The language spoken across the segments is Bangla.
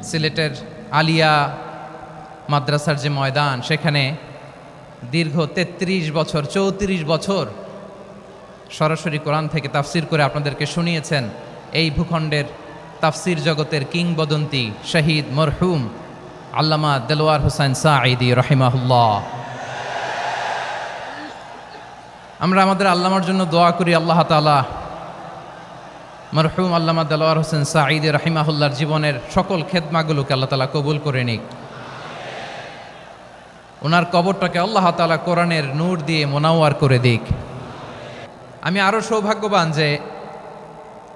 সিলেটের আলিয়া মাদ্রাসার যে ময়দান, সেখানে দীর্ঘ ৩৩ বছর ৩৪ বছর সরাসরি কোরআন থেকে তাফসির করে আপনাদেরকে শুনিয়েছেন এই ভূখণ্ডের তাফসির জগতের কিংবদন্তি শহীদ মরহুম আল্লামা দেলোয়ার হোসেন সাঈদী রাহিমাহুল্লাহ। আমরা আমাদের আল্লামার জন্য দোয়া করি, আল্লাহ তাআলা মরহুম আল্লামা দেলোয়ার হোসেন সাঈদী রাহিমাহুল্লাহর জীবনের সকল খেদমাগুলোকে আল্লাহ তাআলা কবুল করে নিক। ওনার কবরটাকে আল্লাহ তাআলা কোরআনের নূর দিয়ে মোনাওয়ার করে দিক। আমি আরও সৌভাগ্যবান যে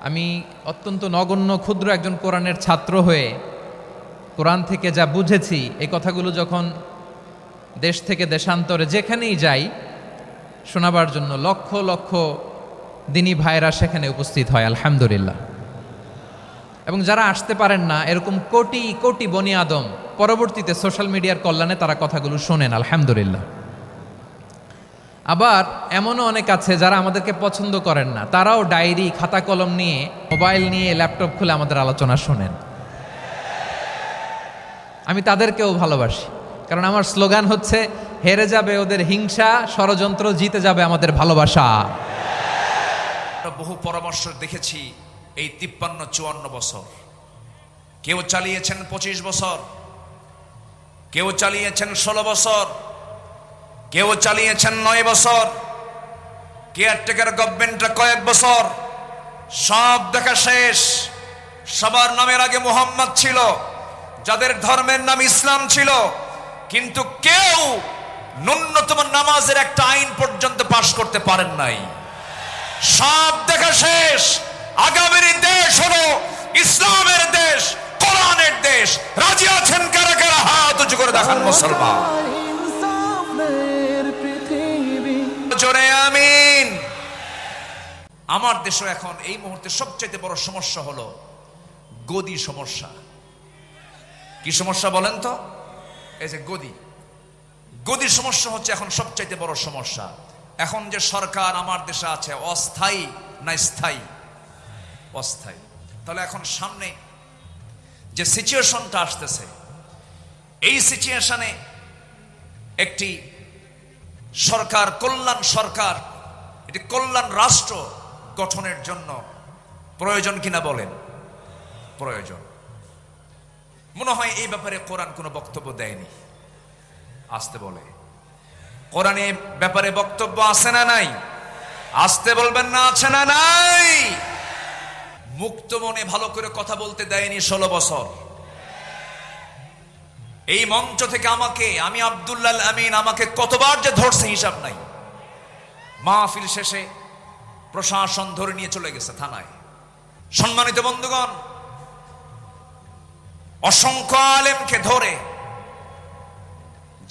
আমি অত্যন্ত নগণ্য ক্ষুদ্র একজন কোরআনের ছাত্র হয়ে কোরআন থেকে যা বুঝেছি, এই কথাগুলো যখন দেশ থেকে দেশান্তরে যেখানেই যাই শোনাবার জন্য লক্ষ লক্ষ দিনী ভাইরা সেখানে উপস্থিত হয়, আলহামদুলিল্লাহ। এবং যারা আসতে পারেন না, এরকম কোটি কোটি বনি আদম পরবর্তীতে সোশ্যাল মিডিয়ার কল্যাণে তারা কথাগুলো শোনেন, আলহামদুলিল্লাহ। আবার এমনও অনেক আছে যারা আমাদেরকে পছন্দ করেন না, তারাও ডায়েরি খাতা কলম নিয়ে, মোবাইল নিয়ে, ল্যাপটপ খুলে আমাদের আলোচনা শোনেন। আমি তাদেরকেও ভালোবাসি, কারণ আমার স্লোগান হচ্ছে হেরে যাবে ওদের হিংসা, ষড়যন্ত্র, জিতে যাবে আমাদের ভালোবাসা। বহু পরামর্শ দেখেছি এই 53-54 বছর। কেউ চালিয়েছেন 25 বছর, কেউ চালিয়েছেন 16 বছর, কেউ চালিয়েছেন 9 বছর, কেয়ারটেকার গভর্নমেন্টটা কয়েক বছর। সব দেখা শেষ। সবার নামের আগে মুহাম্মদ ছিল, যাদের ধর্মের নাম ইসলাম ছিল, কিন্তু কেউ ন্যূনতম নামাজের একটা আইন পর্যন্ত পাশ করতে পারেন নাই। সব দেখা শেষ। আগামীর দেশ হলো ইসলামের দেশ, কোরআনের দেশ। রাজি আছেন কারা কারা? হাত উঁচু করে দেখান মুসলমান। জোরে আমিন। আমার দেশে এখন এই মুহূর্তে সবচেয়ে বড় সমস্যা হলো গদি সমস্যা। কি সমস্যা বলেন তো? এই যে গদি সমস্যা হচ্ছে এখন সবচাইতে বড় সমস্যা। এখন যে সরকার আমার দেশে আছে, অস্থায়ী না স্থায়ী? অস্থায়ী। তাহলে এখন সামনে যে সিচুয়েশনটা আসতেছে, এই সিচুয়েশনে একটি সরকার, কল্যাণ সরকার, এটি কল্যাণ রাষ্ট্র গঠনের জন্য প্রয়োজন কিনা বলেন? প্রয়োজন। মনে হয় এই ব্যাপারে কোরআন কোনো বক্তব্য দেয়নি। আসতে বলে, কোরআনে ব্যাপারে বক্তব্য আছে না নাই? আসতে বলবেন না, আছে না নাই? মুক্ত মনে ভালো করে কথা বলতে দেয়নি 16 বছর। এই মঞ্চ থেকে আমি আব্দুল্লাহ আমিন, আমাকে কতবার যে ধরছে হিসাব নাই। মাহফিল শেষে প্রশাসন ধরে নিয়ে চলে গেছে থানায়। সম্মানিত বন্ধুগণ, অসংখ্য আলেমকে ধরে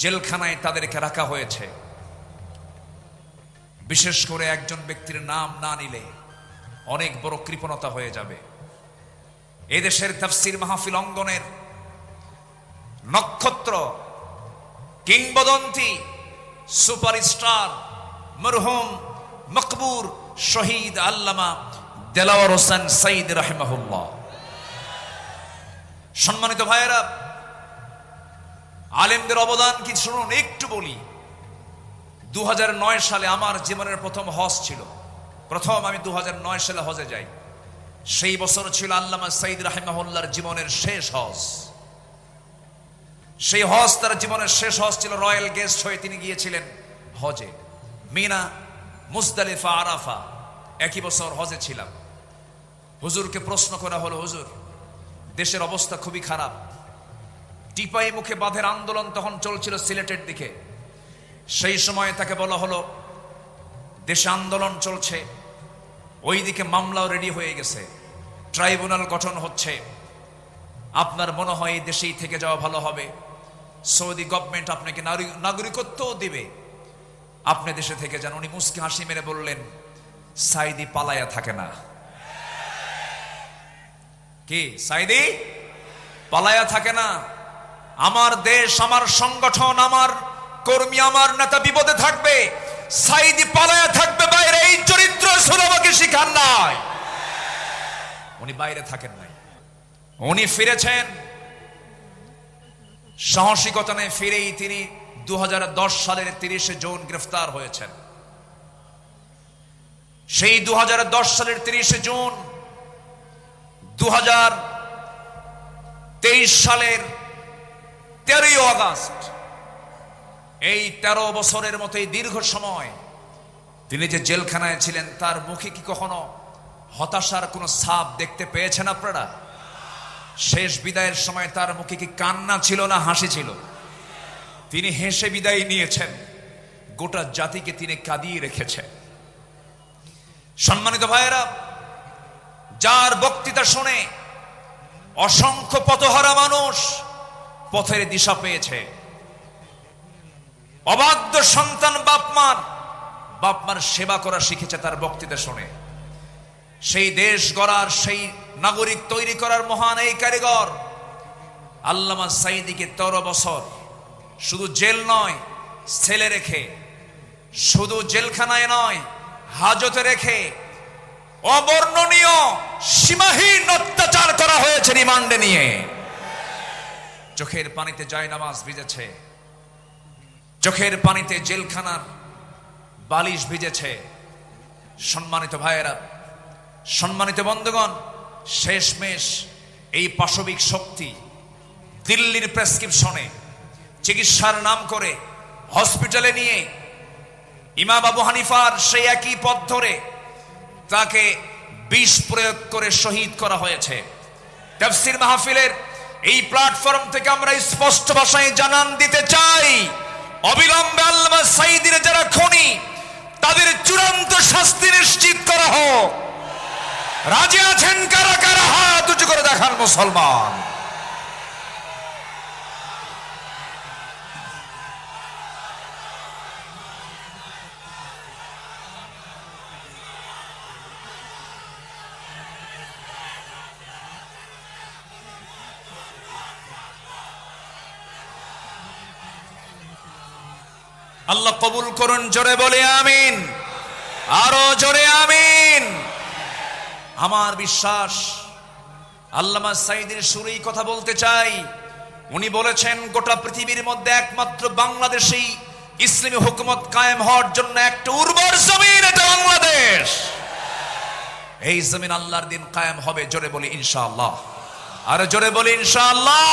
জেলখানায় তাদেরকে রাখা হয়েছে। বিশেষ করে একজন ব্যক্তির নাম না নিলে অনেক বড় কৃপণতা হয়ে যাবে। এদেশের তাফসীর মাহফিল অঙ্গনের নক্ষত্র, কিংবদন্তি, সুপারস্টার মরহুম মকবুর শহীদ আল্লামা দেলোয়ার হোসেন সাঈদী রাহিমাহুল্লাহ। সম্মানিত ভাইয়েরা, আলেমদের অবদান কি শুনুন, একটু বলি। 2009 সালে আমার জীবনের প্রথম হজ ছিল। আমি 2009 সালে হজে যাই। সেই বছর ছিল আল্লামা সাঈদী রাহিমাহুল্লাহর জীবনের শেষ হজ। সেই হজ তার জীবনের শেষ হজ ছিল। রয়্যাল গেস্ট হয়ে তিনি গিয়েছিলেন হজে। মিনা, মুজদালিফা, আরাফা একই বছর হজে ছিলাম। হুজুরকে প্রশ্ন করা হলো, হুজুর দেশের অবস্থা খুবই খারাপ। টিপাই মুখে বাঁধের আন্দোলন তখন চলছিল সিলেটের দিকে। সেই সময় তাকে বলা হলো, দেশে আন্দোলন চলছে, ওইদিকে মামলাও রেডি হয়ে গেছে, ট্রাইব্যুনাল গঠন হচ্ছে, আপনার মনে হয় দেশেই থেকে যাওয়া ভালো হবে। সৌদি গভর্নমেন্ট আপনাকে নাগরিকত্বও দিবে, আপনি দেশে থেকে যান। উনি মুস্কি হাসি মেরে বললেন, সাঈদী পালায়া থাকে না। কি সাঈদী পালায়া থাকে না? আমার দেশ, আমার সংগঠন, আমার কর্মী, আমার নেতা বিপদে থাকবে, সাঈদী পালায়া থাকবে বাইরে। এই চরিত্র রাসূল আমাকে শিখান নাই। উনি বাইরে থাকেন নাই, উনি ফিরেছেন সাহসিকতা নিয়ে ফিরেই তিনি 2010 সালের 30 জুন গ্রেফতার হয়েছেন। সেই 2010 সালের 30 জুন 2023 সালের 13 আগস্ট, এই 13 বছরের মতো এই দীর্ঘ সময় তিনি যে জেলখানায় ছিলেন, তার মুখে কি কখনো হতাশার কোনো ছাপ দেখতে পেয়েছেন আপনারা? শেষ বিদায়ের সময় তার মুখে কি কান্না ছিল না হাসি ছিল? তিনি হেসে বিদায় নিয়েছেন, গোটা জাতিকে তিনি কাঁদিয়ে রেখেছেন। সম্মানিত ভাইয়েরা, যার বক্তৃতা শুনে অসংখ্য পথহারা মানুষ পথের দিশা পেয়েছে, অবাধ্য সন্তান বাপমার সেবা করা শিখেছে তার বক্তৃতা শুনে। সেই দেশ গড়ার, সেই নাগরিক তৈরি করার মহান এই কারিগর আল্লামা সাঈদীকে 13 বছর শুধু জেল নয়, ছেলে রেখে, শুধু জেলখানায় নয়, হাজতে রেখে অবর্ণনীয় সীমাহীন অত্যাচার করা হয়েছে রিমান্ডে নিয়ে। চোখের পানিতে জায়নামাজ ভিজেছে, চোখের পানিতে জেলখানার বালিশ ভিজেছে। সম্মানিত ভাইয়েরা, সম্মানিত বন্ধুগণ, শেষমেশ এই পাশবিক শক্তি দিল্লির প্রেসক্রিপশনে চিকিৎসার নাম করে হসপিটালে নিয়ে ইমাম আবু হানিফার সেই একই পথ ধরে তাকে বিষ প্রয়োগ করে শহীদ করা হয়েছে। তাফসীর মাহফিলের এই প্ল্যাটফর্ম থেকে আমরা স্পষ্ট ভাষায় জানান দিতে চাই, অবিলম্বে আল্লামা সাঈদীর যারা খুনি, তাদের চূড়ান্ত শাস্তি নিশ্চিত করা হোক। রাজি আছেন কারা কারা? হাত উঁচু করে দেখান মুসলমান। আল্লাহ কবুল করুন, জোরে বলে আমিন, আরো জোরে আমিন। আমার বিশ্বাস, আল্লামা সাঈদীর সুরেই কথা বলতে চাই। উনি বলেছেন, গোটা পৃথিবীর মধ্যে একমাত্র বাংলাদেশেই ইসলামী হুকুমত কায়েম হওয়ার জন্য একটা উর্বর জমিন, এটা বাংলাদেশ। এই জমিন আল্লাহর দিন কায়েম হবে, জোরে বলি ইনশাআল্লাহ, আর জোরে বলি ইনশাআল্লাহ।